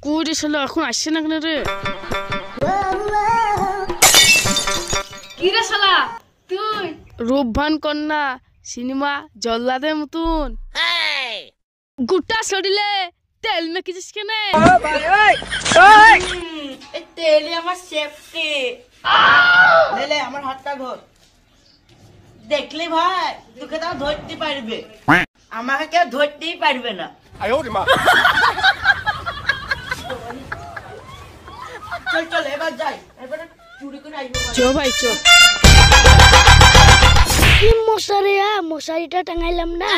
কোরে শালা এখন আসছে না কেন রে? কি রে শালা তুই? রূপবান কন্যা সিনেমা জল্লাদের মতন গুটা শরীরে তেল মেখেছিস কেন? তেলে আমার সেফটি। লে আমার হাতটা ধর। দেখলি ভাই তোকে তাও ধরতে পারবে, আমাকে কেউ ধরতেই পারবে না। চল চল এবার যাই, এবার চুরি করে আসবো। চো ভাই চো। কি মশারি? মশারিটা টাঙাইলাম না।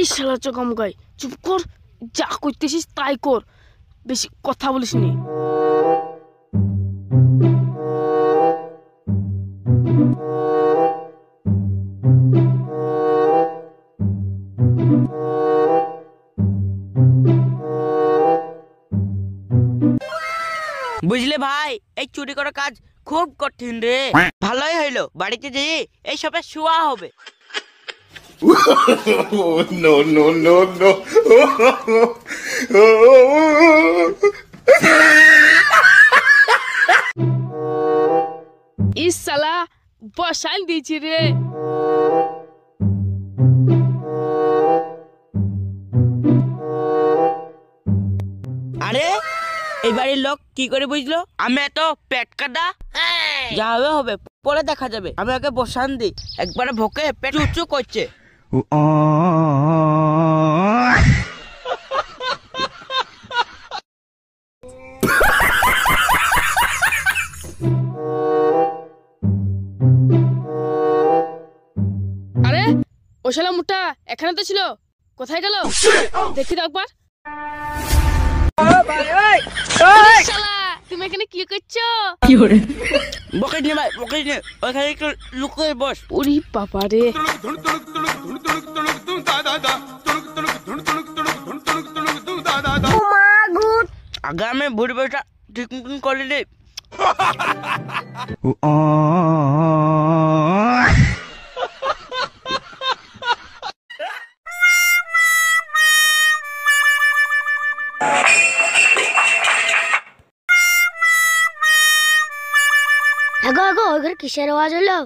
এই শালা চকম গাই, চুপ কর, যা করতেছিস তাই কর, বেশি কথা বলিস নি। বুঝলে ভাই এই চুরি করার কাজ খুব কঠিন রে। ভালোই হইলো বাড়িতে যে এই সবে শোয়া হবে। No, no, no, no. এই শালা বসাই দিয়েছি রে। আরে এই বাড়ির লোক কি করে বুঝলো আমি এত পেট কাটা? যা হবে হবে, পরে দেখা যাবে। আমি আগে বসান দিই, একবারে ভোকে পেট উঁচু করছে। আরে ও শালা মোটা এখানে তো ছিল, কোথায় গেল? দেখি তো একবার। শালা তুমি এখানে কি করছো? বকে নে ভাই, বকে নে, ওখানে একটু লুকিয়ে বস। ওরে বাবা রে। আগে আমি ভুড়ি বইটা ঠিক মতন করলি। আগো ওই কিসের আওয়াজ হলো?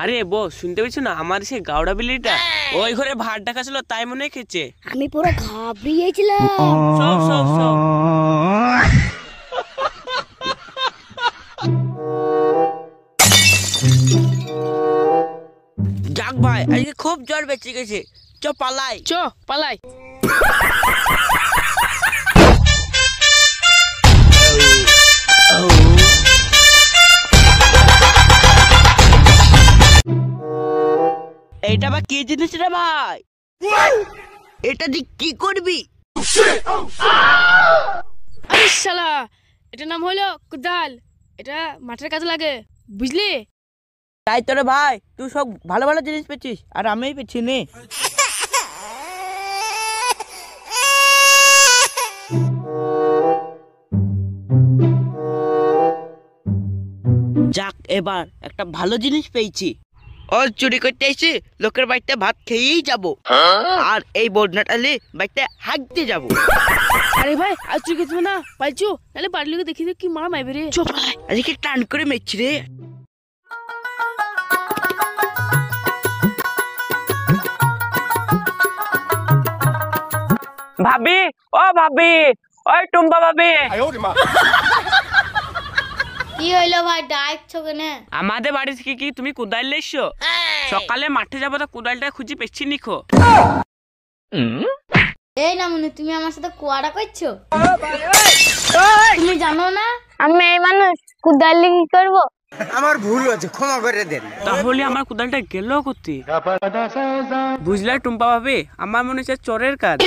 আরে বউ শুনতে পেয়েছো না? আমার সেই গাওড়া বিলিটা ওই ঘরে ভাত ডাকা ছিল, তাই মনে খেয়েছে। আমি পুরো ঘাবড়িয়েছিলাম। সব সব সব যাক ভাই আজকে খুব জ্বর বেঁচে গেছে, চ পালাই। চ পালাই। এইটা বা কি জিনিস রে ভাই? এটা দিয়ে কি করবি? আরে শালা এটার নাম হলো কোদাল, এটা মাঠের কাজে লাগে, বুঝলি? তাই তো রে ভাই, তুই সব ভালো ভালো জিনিস পেয়েছিস আর আমিই পেয়েছি নে। যাক এবার একটা ভালো জিনিস পেয়েছি। ও চুরি করতে এসে লোকের বাড়িতে ভাত খেয়েই যাব, আর এই বদনাটা নিয়ে বাড়িতে হাঁকতে যাব। আরে ভাই আজ চুরি করতে না পাইছো, তাহলে বাড়ির লোকে দেখি কি মারা মাইবে রে। চো পালাই। আজকে টান করে মেরছি রে। ভাবি, ও ভাবি, ওই টুম্পা ভাবি। কি হইলো ভাই, ডাকছো কেন? আমাদের বাড়ি থেকে কি তুমি কোদাল লেসছো? সকালে মাঠে যাবো তো কোদালটা খুঁজি পেছি নিখো। এই না মনে তুমি আমার সাথে কুয়ারা করছো? তুমি জানো না আমি এই মানুষ কুদাল কি করবো? আমার ভুল হয়েছে, ক্ষমা করে দেন। তাহলে আমার কোদালটা গেল করতে বুঝলা টুম্পা ভাবি? আমার মনে হচ্ছে চোরের কাজ।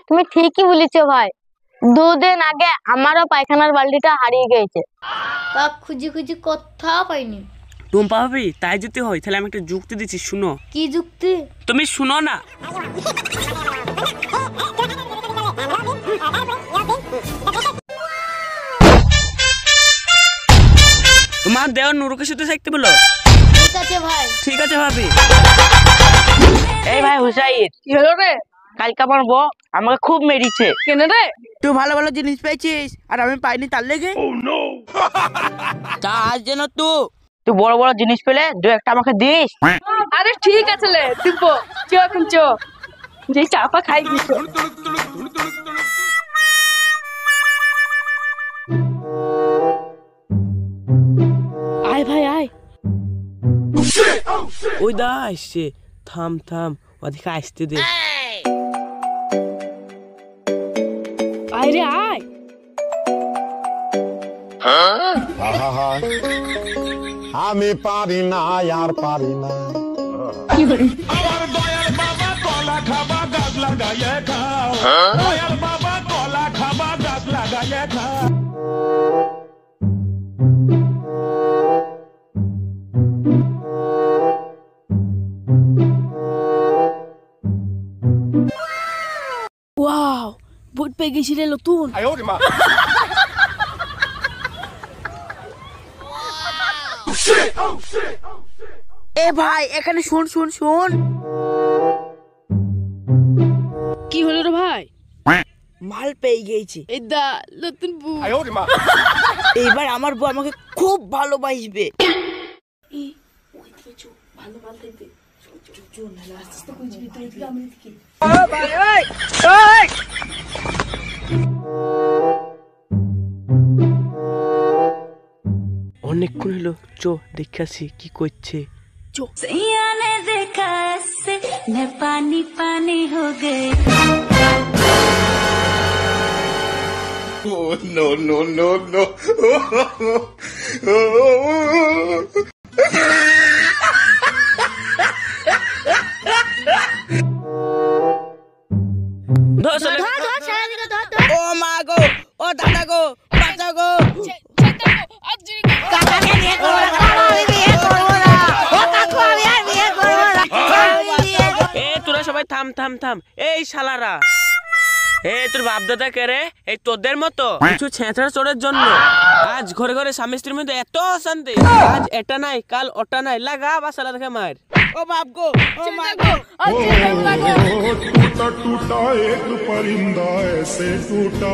তুমি ঠিকই বলেছো ভাই, 2 দিন আগে আমারও পায়খানার বালতিটা হারিয়ে গেছে, তা খুঁজি খুঁজি কোথাও পাইনি। টুম্পা ভাবি তাই যদি হয় তাহলে আমি একটা যুক্তি দিচ্ছি, শুনো। কি যুক্তি? তুমি শুনো না। তোমার দেওয়ার নুরুকে সাথে থাকতে বলো। ঠিক আছে ভাই। ঠিক আছে ভাবি। এই ভাই হুসাইন, কি হলো রে? কালকে আমার বউ আমাকে খুব মেরেছে। কেন রে? তুই ভালো ভালো জিনিস পেয়েছিস আর আমি পাইনি, তার লেগে। তা আজ যেন তুই বড় বড় জিনিস পেলে দু একটা আমাকে দিস। আরে ঠিক আছে লে দিব, চ এখন চ, যে চাপা খাই দিছো। আয় ভাই আয়। ওই দা আসছে, থাম থাম ওদিকে আসতে দে। আয় রে আয়। আমি পারি না আর পারি না। ওয়াও, বুট পেয়ে গেছি রে নতুন। এ ভাই এখানে শুন শুন শুন। কি হলো রে ভাই? মাল পেয়ে গেছি। এই দা নতুন বুট। এইবার আমার বউ আমাকে খুব ভালোবাসবে। অনেকক্ষণ হলো, চো দেখাছি কি করছে। ने देखा ऐसे मैं पानी पानी हो गई। Oh, no, no, no, no. ও মা গো, ও দাদা গো, বাচ্চা গো। এ তোরা সবাই থাম থাম থাম। এই শালারা, তোর বাপ দাদা কে রে? এই তোদের মতো কিছু ছেঁচড়া চোরের জন্য আজ ঘরে ঘরে স্বামী স্ত্রীর মধ্যে এত অশান্তি। আজ এটা নাই, কাল ওটা নাই, লাগা বা শালা দেখে মার। ও বাপ গো, ও মা গো। टूटा टूटा एक परिंदा ऐसे टूटा।